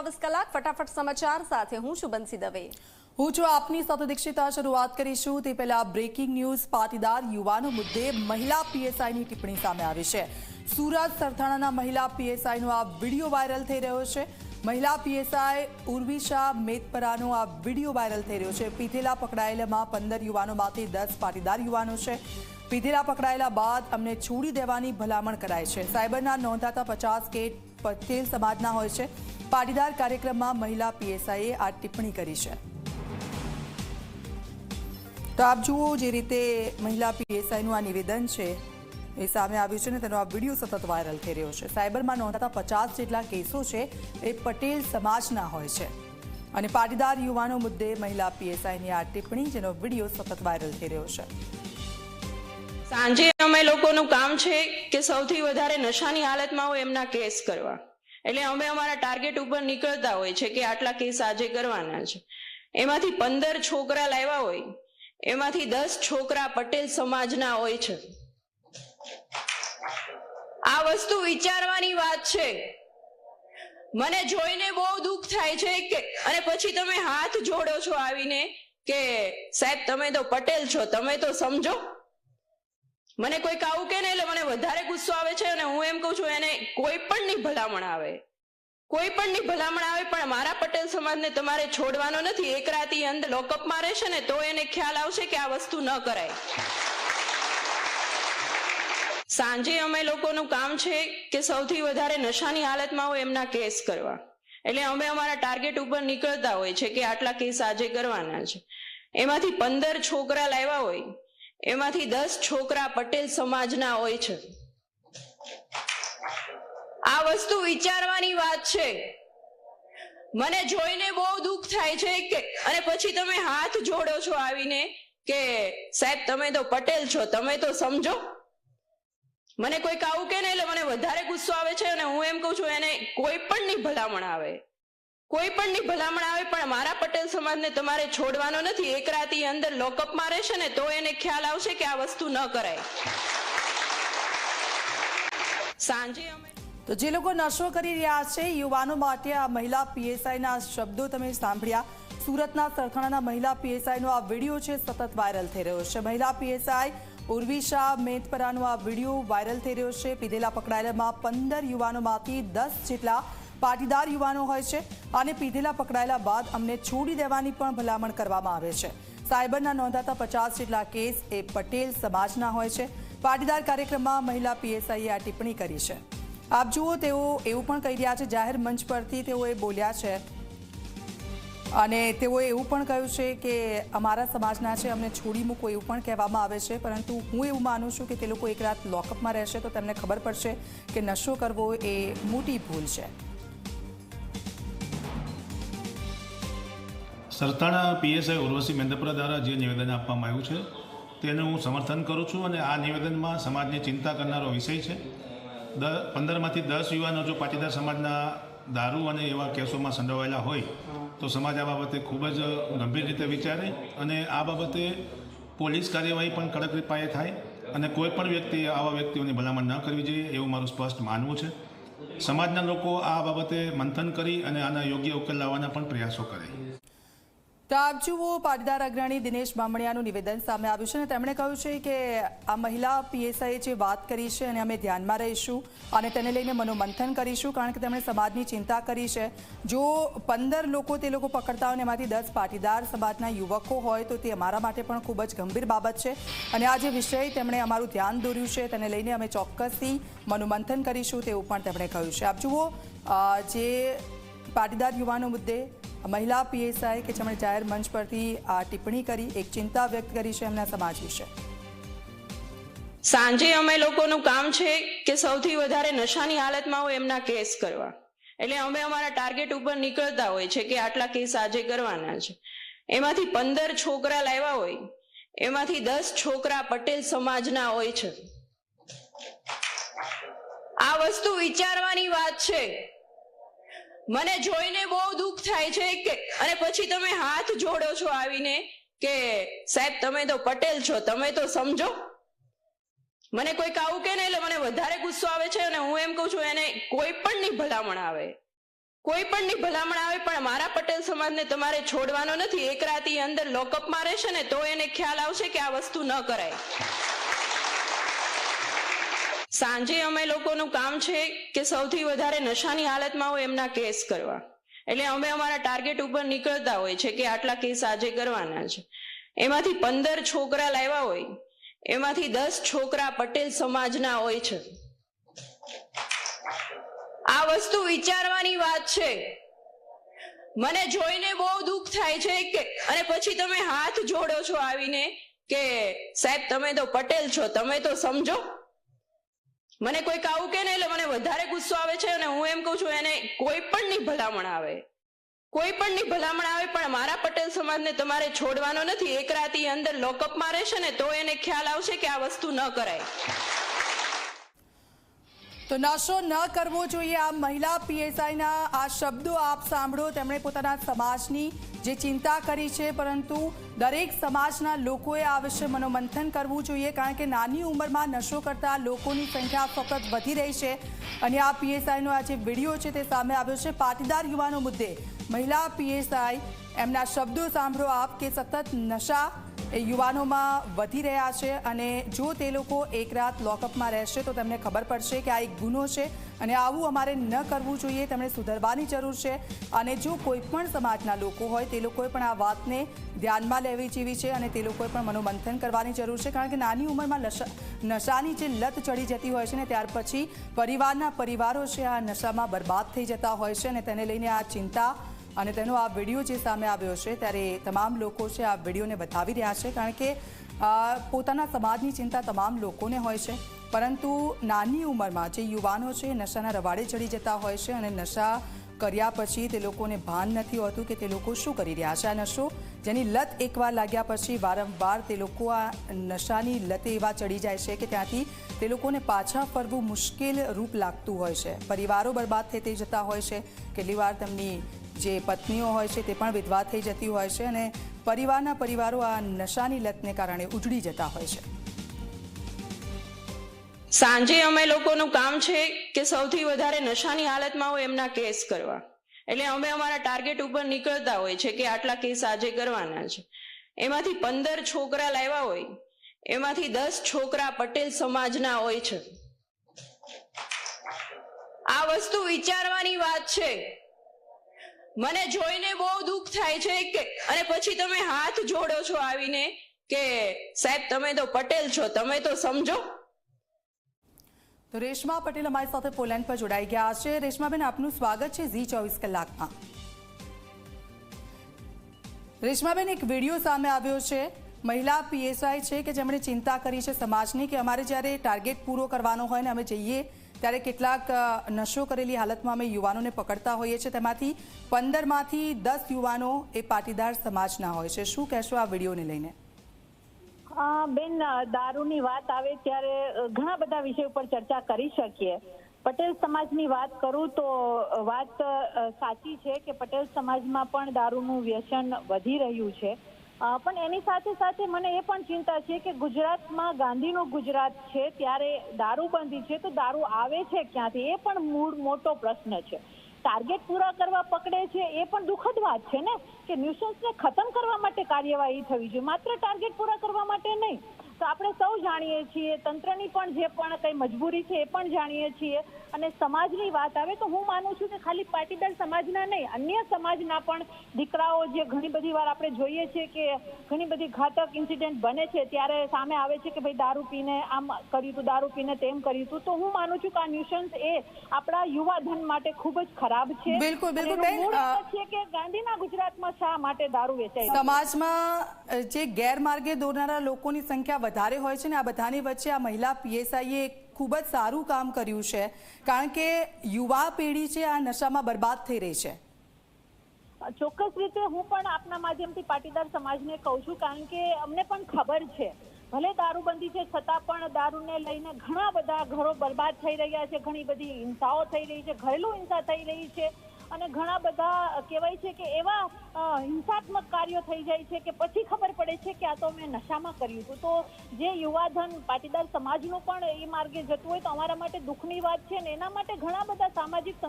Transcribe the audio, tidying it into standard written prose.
24 કલાક ફટાફટ સમાચાર સાથે હું છું બંસી દવે। હું છું આપની સાથે દીક્ષિતા। શરૂઆત કરીશું તે પહેલા બ્રેકિંગ ન્યૂઝ। પાટીદાર યુવાનો મુદ્દે મહિલા પીએસઆઈની ટિપ્પણી સામે આવી છે। સુરત સરથાણાના મહિલા પીએસઆઈનો આ વિડીયો વાયરલ થઈ રહ્યો છે। મહિલા પીએસઆઈ ઉર્વિશા મેદપરાનો આ વિડીયો વાયરલ થઈ રહ્યો છે। પીધેલા પકડાયેલામાં 15 યુવાનોમાંથી 10 પાટીદાર યુવાનો છે। પીધેલા પકડાયેલા બાદ અમને છોડી દેવાની ભલામણ કરાય છે। સાયબરના નોંધાતા 50 કેસ પટેલ સમાજના હોય છે। પાટીદાર કાર્યક્રમમાં મહિલા પીએસઆઈએ આ ટિપ્પણી કરી છે। તો આપ જુઓ જે રીતે મહિલા પીએસઆઈનું આ નિવેદન છે એ સામે આવ્યું છે ને તેનો આ વિડીયો સતત વાયરલ થઈ રહ્યો છે। સાયબરમાં નોંધાતા 50 જેટલા કેસો છે એ પટેલ સમાજના હોય છે અને પાટીદાર યુવાનો મુદ્દે મહિલા પીએસઆઈની આ ટિપ્પણી જેનો વિડીયો સતત વાયરલ થઈ રહ્યો છે। સાંજે અમે લોકોનું કામ છે કે સૌથી વધારે નશાની હાલતમાં હોય એમના કેસ કરવા, એટલે અમે અમારા ટાર્ગેટ ઉપર નીકળતા હોય છે કે આટલા કેસ આજે કરવાના છે। એમાંથી 15 છોકરા લાવ્યા હોય, એમાંથી 10 છોકરા પટેલ સમાજના હોય છે। આ વસ્તુ વિચારવાની વાત છે। મને જોઈને બહુ દુઃખ થાય છે કે અને પછી તમે હાથ જોડો છો આવીને કે સાહેબ તમે તો પટેલ છો, તમે તો સમજો। મને કોઈક આવું કે ને એટલે મને વધારે ગુસ્સો આવે છે અને હું એમ કહું છું એને કોઈ પણની ભલામણ આવે, કોઈ પણની ભલામણ આવે પણ મારા પટેલ સમાજને તમારે છોડવાનો નથી। એક રાતી અંદર લોકઅપમાં રહેશે ને તો એને ખ્યાલ આવશે કે આ વસ્તુ ન કરાય। સાંજે અમે લોકોનું કામ છે કે સૌથી વધારે નશાની હાલતમાં હોય એમના કેસ કરવા, એટલે અમે અમારા ટાર્ગેટ ઉપર નીકળતા હોય છે કે આટલા કેસ આજે કરવાના છે। એમાંથી 15 છોકરા લાવ્યા હોય, એમાંથી 10 છોકરા પટેલ સમાજના હોય છે। આ વસ્તુ વિચારવાની વાત છે। મને જોઈને બહુ દુઃખ થાય છે કે અને પછી તમે હાથ જોડો છો આવીને કે સાહેબ તમે તો પટેલ છો, તમે તો સમજો। મને કોઈક આવું કે ને એટલે મને વધારે ગુસ્સો આવે છે અને હું એમ કહું છું એને કોઈ પણની ભલામણ આવે, કોઈ પણની ભલામણ આવે પણ મારા પટેલ સમાજને તમારે છોડવાનો નથી। એક રાતી અંદર લોકઅપમાં રહેશે ને તો એને ખ્યાલ આવશે કે આ વસ્તુ ન કરાય। સાંજે અમે તો જે લોકો નશો કરી રહ્યા છે યુવાનો માટે આ મહિલા પીએસઆઈના શબ્દો તમે સાંભળ્યા। સુરતના સરથાણાના મહિલા પીએસઆઈનો આ વિડીયો છે સતત વાયરલ થઈ રહ્યો છે। મહિલા પીએસઆઈ ઉર્વિશા મેદપરાનો આ વિડીયો વાયરલ થઈ રહ્યો છે। પીધેલા પકડાયેલામાં 15 યુવાનોમાંથી 10 જેટલા પાટીદાર યુવાનો હોય છે અને પીધેલા પકડાયેલા બાદ અમને છોડી દેવાની પણ ભલામણ કરવામાં આવે છે। સાયબરના નોંધાતા 50 જેટલા કેસ એ પટેલ સમાજના હોય છે। પાટીદાર કાર્યક્રમમાં મહિલા પીએસઆઈએ આ ટિપ્પણી કરી છે। આપ જુઓ તેઓ એવું પણ કહી રહ્યા છે, જાહેર મંચ પરથી તેઓએ બોલ્યા છે અને તેઓએ એવું પણ કહ્યું છે કે અમારા સમાજના છે, અમને છોડી મૂકો એવું પણ કહેવામાં આવે છે। પરંતુ હું એવું માનું છું કે તે લોકો એક રાત લોકઅપમાં રહેશે તો તેમને ખબર પડશે કે નશો કરવો એ મોટી ભૂલ છે। સરથાણા પીએસઆઈ ઉર્વશી મેદપરા દ્વારા જે નિવેદન આપવામાં આવ્યું છે તેનું હું સમર્થન કરું છું અને આ નિવેદનમાં સમાજની ચિંતા કરનારો વિષય છે। 15માંથી 10 યુવાનો જો પાટીદાર સમાજના દારૂ અને એવા કેસોમાં સંડોવાયેલા હોય તો સમાજ આ બાબતે ખૂબ જ ગંભીર રીતે વિચારે અને આ બાબતે પોલીસ કાર્યવાહી પણ કડક પાયે થાય અને કોઈ પણ વ્યક્તિએ આવા વ્યક્તિઓની ભલામણ ન કરવી જોઈએ એવું મારું સ્પષ્ટ માનવું છે। સમાજના લોકો આ બાબતે મંથન કરી અને આના યોગ્ય ઉકેલ લાવવાના પણ પ્રયાસો કરે। તો આપ જુઓ પાટીદાર અગ્રણી દિનેશ બામણિયાનું નિવેદન સામે આવ્યું છે અને તેમણે કહ્યું છે કે આ મહિલા પીએસઆઈએ જે વાત કરી છે અને અમે ધ્યાનમાં રહીશું અને તેને લઈને મનોમંથન કરીશું કારણ કે તેમણે સમાજની ચિંતા કરી છે। જો 15 લોકો તે લોકો પકડતા હોય અને એમાંથી 10 પાટીદાર સમાજના યુવકો હોય તો તે અમારા માટે પણ ખૂબ જ ગંભીર બાબત છે અને આ જે વિષય તેમણે અમારું ધ્યાન દોર્યું છે તેને લઈને અમે ચોક્કસથી મનોમંથન કરીશું તેવું પણ તેમણે કહ્યું છે। આપ જુઓ જે પાટીદાર યુવાનો મુદ્દે મહિલા પીએસઆઈ કે જેમણે જાહેર મંચ પરથી આ ટિપ્પણી કરી, એક ચિંતા વ્યક્ત કરી છે એમના સમાજ વિશે। સાંજે અમે લોકોનું કામ છે કે સૌથી વધારે નશાની હાલતમાં હોય એમના કેસ કરવા, એટલે અમે અમારા ટાર્ગેટ ઉપર નીકળતા હોય છે કે આટલા કેસ આજે કરવાના છે। એમાંથી 15 છોકરા લાવ્યા હોય, એમાંથી 10 છોકરા પટેલ સમાજના હોય છે। આ વસ્તુ વિચારવાની વાત છે। મને જોઈને બહુ દુઃખ થાય છે કે અને પછી તમે હાથ જોડો છો આવીને કે સાહેબ તમે તો પટેલ છો, તમે તો સમજો। મને કોઈક આવું કે ને એટલે મને વધારે ગુસ્સો આવે છે અને હું એમ કહું છું એને કોઈ પણની ભલામણ આવે, કોઈ પણની ભલામણ આવે પણ મારા પટેલ સમાજને તમારે છોડવાનો નથી. એક રાતી અંદર લોકઅપમાં રહેશે ને તો એને ખ્યાલ આવશે કે આ વસ્તુ ન કરાય. સાંજે અમે લોકોનું કામ છે કે સૌથી વધારે નશાની હાલતમાં હોય એમના કેસ કરવા. એટલે અમે અમારા ટાર્ગેટ ઉપર નીકળતા હોય છે કે આટલા કેસ આજે કરવાના છે. એમાંથી 15 છોકરા લાવ્યા હોય, એમાંથી 10 છોકરા પટેલ સમાજના હોય છે. આ વસ્તુ વિચારવાની વાત છે. મને જોઈને બહુ દુઃખ થાય છે કે અને પછી તમે હાથ જોડો છો આવીને કે સાહેબ તમે તો પટેલ છો, તમે તો સમજો. મને કોઈક આવું કે ને એટલે મને વધારે ગુસ્સો આવે છે અને હું એમ કહું છું એને કોઈ પણની ભલામણ આવે, કોઈ પણની ભલામણ આવે પણ મારા પટેલ સમાજને તમારે છોડવાનો નથી. એક રાતી અંદર લોકઅપમાં રહેશે ને તો એને ખ્યાલ આવશે કે આ વસ્તુ ન કરાય. તો નશો ન કરવો જોઈએ, આ મહિલા પીએસઆઈના આ શબ્દો આપ સાંભળો. તેમણે પોતાના સમાજની જે ચિંતા કરી છે, પરંતુ દરેક સમાજના લોકોએ આ વિશે મનોમંથન કરવું જોઈએ, કારણ કે નાની ઉંમરમાં નશો કરતા લોકોની સંખ્યા સતત વધી રહી છે. અને આ પીએસઆઈનો આ જે વિડીયો છે તે સામે આવ્યો છે. પાટીદાર યુવાનો મુદ્દે મહિલા પીએસઆઈ, એમના શબ્દો સાંભળો આપ કે સતત નશા એ યુવાનોમાં વધી રહ્યા છે અને જો તે લોકો એક રાત લોકઅપમાં રહેશે તો તેમને ખબર પડશે કે આ એક ગુનો છે અને આવું અમારે ન કરવું જોઈએ. તેમણે સુધરવાની જરૂર છે અને જો કોઈ પણ સમાજના લોકો હોય તે લોકોએ પણ આ વાતને ધ્યાનમાં લેવી જેવી છે અને તે લોકોએ પણ મનોમંથન કરવાની જરૂર છે, કારણ કે નાની ઉંમરમાં નશાની જે લત ચડી જતી હોય છે ને ત્યાર પછી પરિવારો છે આ નશામાં બરબાદ થઈ જતા હોય છે. અને તેને લઈને આ ચિંતા અને તેનો આ વિડીયો જે સામે આવ્યો છે ત્યારે તમામ લોકો છે આ વિડીયોને બતાવી રહ્યા છે, કારણ કે પોતાના સમાજની ચિંતા તમામ લોકોને હોય છે, પરંતુ નાની ઉંમરમાં જે યુવાનો છે નશાના રવાડે ચડી જતા હોય છે અને નશા કર્યા પછી તે લોકોને ભાન નથી હોતું કે તે લોકો શું કરી રહ્યા છે. આ નશો જેની લત એકવાર લાગ્યા પછી વારંવાર તે લોકો આ નશાની લતે એવા ચડી જાય છે કે ત્યાંથી તે લોકોને પાછા ફરવું મુશ્કેલ રૂપ લાગતું હોય છે. પરિવારો બરબાદ થઈ જતા હોય છે, કેટલી વાર તેમની જે પત્નીઓ હોય છે તે પણ વિધવા થઈ જતી હોય છે અને પરિવારો આ નશાની લતને કારણે ઉજળી જતા હોય છે. સાંજે અમે લોકોનું કામ છે કે સૌથી વધારે નશાની હાલતમાં હોય એમના કેસ કરવા. એટલે અમે અમારા ટાર્ગેટ ઉપર નીકળતા હોય છે કે આટલા કેસ આજે કરવાના છે. એમાંથી 15 છોકરા લાવ્યા હોય, એમાંથી 10 છોકરા પટેલ સમાજના હોય છે. આ વસ્તુ વિચારવાની વાત છે. મને જોઈને બહુ દુઃખ થાય છે કે અને પછી તમે હાથ જોડો છો આવીને કે સાહેબ તમે તો પટેલ છો, તમે તો સમજો. તો રેશમા પટેલ અમારી સાથે પોલેન્ડ પર જોડાઈ ગયા છે. રેશમાબેન, આપનું સ્વાગત છે ઝી 24 કલાકમાં. રેશમાબેન, એક વિડીયો સામે આવ્યો છે, મહિલા પીએસઆઈ છે કે જેમણે ચિંતા કરી છે સમાજની કે અમારે જ્યારે ટાર્ગેટ પૂરો કરવાનો હોય ને અમે જઈએ ત્યારે કેટલાક નશો કરેલી હાલતમાં અમે યુવાનોને પકડતા હોઈએ છીએ, તેમાંથી 15માંથી 10 યુવાનો એ પાટીદાર સમાજના હોય છે. શું કહેશો આ વિડીયોને લઈને? બેન, દારૂની વાત આવે ત્યારે ઘણા બધા વિષય ઉપર ચર્ચા કરી શકીએ. પટેલ સમાજની વાત કરું તો વાત સાચી છે કે પટેલ સમાજમાં પણ દારૂનું વ્યસન વધી રહ્યું છે, પણ એની સાથે સાથે મને એ પણ ચિંતા છે કે ગુજરાતમાં ગાંધીનું ગુજરાત છે ત્યારે દારૂબંધી છે, તો દારૂ આવે છે ક્યાંથી એ પણ મૂળ મોટો પ્રશ્ન છે. ટાર્ગેટ પૂરા કરવા પકડે છે એ પણ દુઃખદ વાત છે ને કે ન્યુસન્સને ખતમ કરવા માટે કાર્યવાહી થવી જોઈએ, માત્ર ટાર્ગેટ પૂરા કરવા માટે નહીં. તો આપણે સૌ જાણીએ છીએ, તંત્રની પણ જે પણ કઈ મજબૂરી છે એ પણ જાણીએ છીએ. અને સમાજની વાત આવે તો હું માનું છું કે ખાલી પાટીદાર સમાજના નહીં, અન્ય સમાજના પણ દીકરાઓ જે ઘણી બધી વાર આપણે જોઈએ છીએ કે ઘણી બધી ઘાતક ઇન્સિડન્ટ બને છે ત્યારે સામે આવે છે કે ભાઈ દારૂ પીને આમ કર્યું હતું, દારૂ પીને તેમ કર્યું હતું. તો હું માનું છું કે આ ન્યુસન્સ એ આપણા યુવા ધન માટે ખૂબ જ ખરાબ છે. બિલકુલ બિલકુલ છે કે ગાંધીના ગુજરાતમાં શા માટે દારૂ વેચાય? સમાજમાં જે ગેરમાર્ગે દોરનારા લોકોની સંખ્યા વધારે હોય છે ને, આ બધાની વચ્ચે આ મહિલા પીએસઆઈએ ખૂબ જ સારું કામ કર્યું છે, કારણ કે યુવા પેઢી છે આ નશામાં બરબાદ થઈ રહી છે. ચોક્કસ રીતે હું પણ આપના માધ્યમથી પાટીદાર સમાજને કહું છું, કારણ કે અમને પણ ખબર છે ભલે દારૂબંધી છે છતાં પણ દારૂને લઈને ઘણા બધા ઘરો બરબાદ થઈ રહ્યા છે, ઘણી બધી હિંસાઓ થઈ રહી છે, ઘરેલું હિંસા થઈ રહી છે અને ઘણા બધા કહેવાય છે કે એવા હિંસાત્મક કાર્યો થઈ જાય છે કે પછી ખબર પડે છે કે આ તો મેં નશામાં કર્યું હતું. તો જે યુવાધન પાટીદાર સમાજનું પણ એ માર્ગે જતું હોય તો અમારા માટે દુઃખની વાત છે ને એના માટે ઘણા બધા સામાજિક